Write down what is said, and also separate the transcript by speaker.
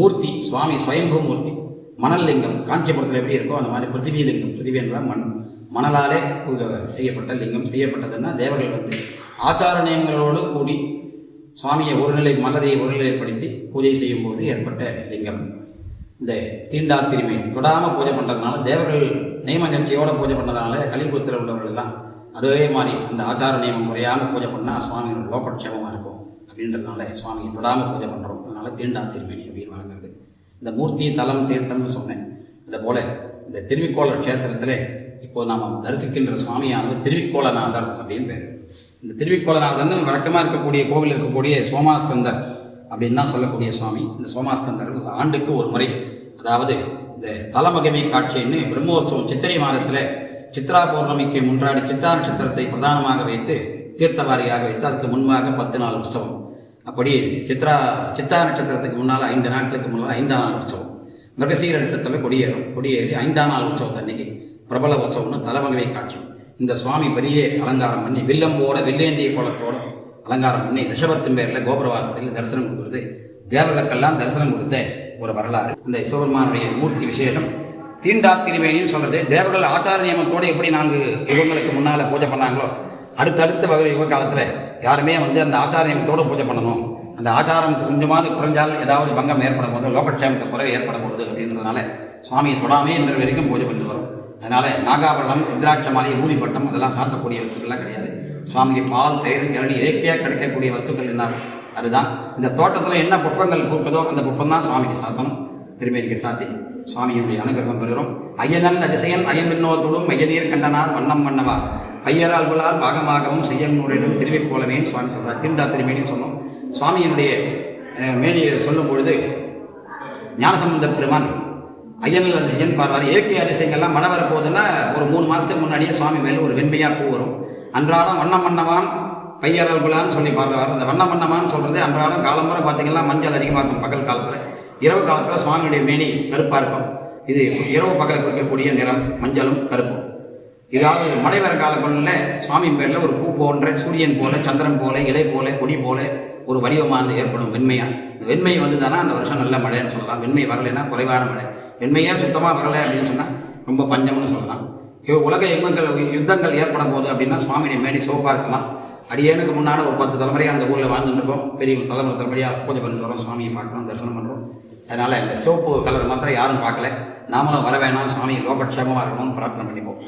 Speaker 1: மூர்த்தி சுவாமி ஸ்வயம்பு மூர்த்தி மணல் லிங்கம் காஞ்சிபுரத்தில் எப்படி இருக்கோ அந்த மாதிரி பிருத்திவி லிங்கம். பிருத்திவி என்றால் மணலாலே செய்யப்பட்ட லிங்கம். செய்யப்பட்டதுன்னா தேவர்கள் ஆச்சார நியமங்களோடு கூடி சுவாமியை மனதை ஒருநிலைப்படுத்தி பூஜை செய்யும் போது ஏற்பட்ட லிங்கம். இந்த தீண்டா திருமேனி தொடாமல் பூஜை பண்ணுறதுனால தேவர்கள் நியம நிகழ்ச்சியோட பூஜை பண்ணதுனால கலிபுரத்தில் உள்ளவர்கள் எல்லாம் அதே மாதிரி அந்த ஆச்சார நியமம் முறையாக பூஜை பண்ணால் சுவாமியோட லோகக்ஷேமமாக இருக்கும் அப்படின்றதுனால சுவாமியை தொடாமல் பூஜை பண்ணுறோம். அதனால தீண்டா திருமேனி அப்படின்னு வழங்குறது. இந்த மூர்த்தி தலம் தீர்த்தம்னு சொன்னேன். அதை போல இந்த திருவிக்கோள க்ஷேத்திரத்தில் இப்போ நாம் தரிசிக்கின்ற சுவாமியானது திருவிக்கோளநாதர் அப்படின்னு பேர். இந்த திருவிக்கோளநாதர் வழக்கமாக இருக்கக்கூடிய கோவில் இருக்கக்கூடிய சோமாஸ்கந்தர் அப்படின்னு தான் சொல்லக்கூடிய சுவாமி. இந்த சோமாஸ்கந்தர் ஆண்டுக்கு ஒரு முறை, அதாவது இந்த ஸ்தல மகிமை காட்சின்னு பிரம்மோத்சவம் சித்திரை மாதத்தில் சித்ரா பௌர்ணமிக்கு முன்றாடி சித்தா நட்சத்திரத்தை பிரதானமாக வைத்து தீர்த்தவாரியாக வைத்து அதுக்கு முன்பாக 10 நாள் உற்சவம். அப்படி சித்தா நட்சத்திரத்துக்கு முன்னால் 5 நாட்களுக்கு முன்னால் 5ஆம் நாள் உற்சவம். மிருகசீர நட்சத்திரத்தில் கொடியேறி 5ஆம் நாள் உற்சவத்தை அன்னைக்கு பிரபல உற்சவம்னு ஸ்தலமகிமை காட்சி. இந்த சுவாமி பெரிய அலங்காரம் பண்ணி வில்லம்போட வில்லேந்திய கோலத்தோட அலங்காரம் பண்ணி ரிஷபத்தின் பேரில் கோபுரவாசப்படியில் தரிசனம் கொடுக்குறது தேவர்களுக்கெல்லாம் தரிசனம் கொடுத்த ஒரு வரலாறு. இந்த சிவபெருமானுடைய மூர்த்தி விசேஷம். தீண்டா திருமேனின்னு சொல்றது தேவர்கள் ஆச்சார நியமத்தோடு எப்படி 4 யுகங்களுக்கு முன்னால் பூஜை பண்ணாங்களோ அடுத்தடுத்த யுக காலத்தில் யாருமே அந்த ஆச்சார நியமத்தோடு பூஜை பண்ணணும். அந்த ஆச்சாரம் கொஞ்சமாவது குறைஞ்சால் ஏதாவது பங்கம் ஏற்படும் போது லோகக்ஷேமத்தை குறை ஏற்பட போகுது அப்படின்றதுனால சுவாமியை தொடாமே இன்று வரைக்கும் பூஜை பண்ணி வரும். அதனால நாகாபரணம், ருத்ராட்ச மாலை, ஊதிப்பட்டம் அதெல்லாம் சாத்தக்கூடிய வஸ்துக்கள்லாம் கிடையாது. சுவாமிக்கு பால், தயிர், இளநீ இயற்கையாக கிடைக்கக்கூடிய வஸ்துக்கள் என்ன அதுதான். இந்த தோட்டத்தில் என்ன புஷ்பங்கள் பூக்குதோ அந்த புஷ்பம் தான் சுவாமிக்கு சாத்தணும். திருமேனிக்கு சாத்தி சுவாமியுடைய அனுகிரகம் பெறுகிறோம். ஐயனல் அதிசயன் அயன்பின்னோத்தோடும் மையநீர் கண்டனார் வண்ணம் வண்ணவா ஐயரால்களால் பாகமாகவும் செய்யநூறிடும் திருவிக்கோளமேன்னு சுவாமி சொல்கிறார். தீண்டா திருமேனின்னு சொன்னோம். சுவாமியினுடைய மேனியை சொல்லும் பொழுது ஞானசம்பந்த பெருமான் ஐயனல் அதிசயன் பாடுறாரு. இயற்கை அதிசயங்கள்லாம் மழை வரப்போகுதுன்னா ஒரு 3 மாதத்துக்கு முன்னாடியே சுவாமி மேலே ஒரு வெண்மையாக பூ வரும். அன்றாடம் வண்ணம் வண்ணவான் பையரால்களான்னு சொல்லி பாடுறாரு. அந்த வண்ணம் வண்ணமான்னு சொல்கிறது அன்றாடம் காலம்புற பார்த்தீங்கன்னா மஞ்சள் அதிகமாக இருக்கும் பகல் காலத்தில். இரவு காலத்தில் சுவாமியுடைய மேனி கருப்பாக இருக்கும். இது இரவு பகலுக்கு இருக்கக்கூடிய நிறம் மஞ்சளும் கருப்பும். இதாவது மழை வர காலங்களில் சுவாமி பேரில் ஒரு பூ போன்ற சூரியன் போல, சந்திரன் போல, இலை போல, கொடி போல ஒரு வடிவமானது ஏற்படும் வெண்மையாக. இந்த வெண்மை வந்துதானா அந்த வருஷம் நல்ல மழைன்னு சொல்லலாம். வெண்மை வரலைன்னா குறைவான மழை. வெண்மையாக சுத்தமாக வரலை அப்படின்னு சொன்னால் ரொம்ப பஞ்சம்னு சொல்லலாம். உலக யுத்தங்கள் ஏற்படும் போது அப்படின்னா சுவாமியுடைய மேனி சிவப்பாக இருக்குமா. அடியேனுக்கு முன்னாடி ஒரு 10 தலைமுறையாக அந்த ஊரில் வாழ்ந்துருக்கோம். பெரிய தலைமுறையாக பூஜை பண்ணிட்டு வரோம். சுவாமியை பார்க்குறோம், தரிசனம் பண்ணுறோம். அதனால் இந்த சிவப்பு கலர் மாத்திரம் யாரும் பார்க்கல. நாமளும் வர வேணாம், சுவாமி லோகக்ஷேமமாக இருக்கணும்னு பிரார்த்தனை பண்ணிப்போம்.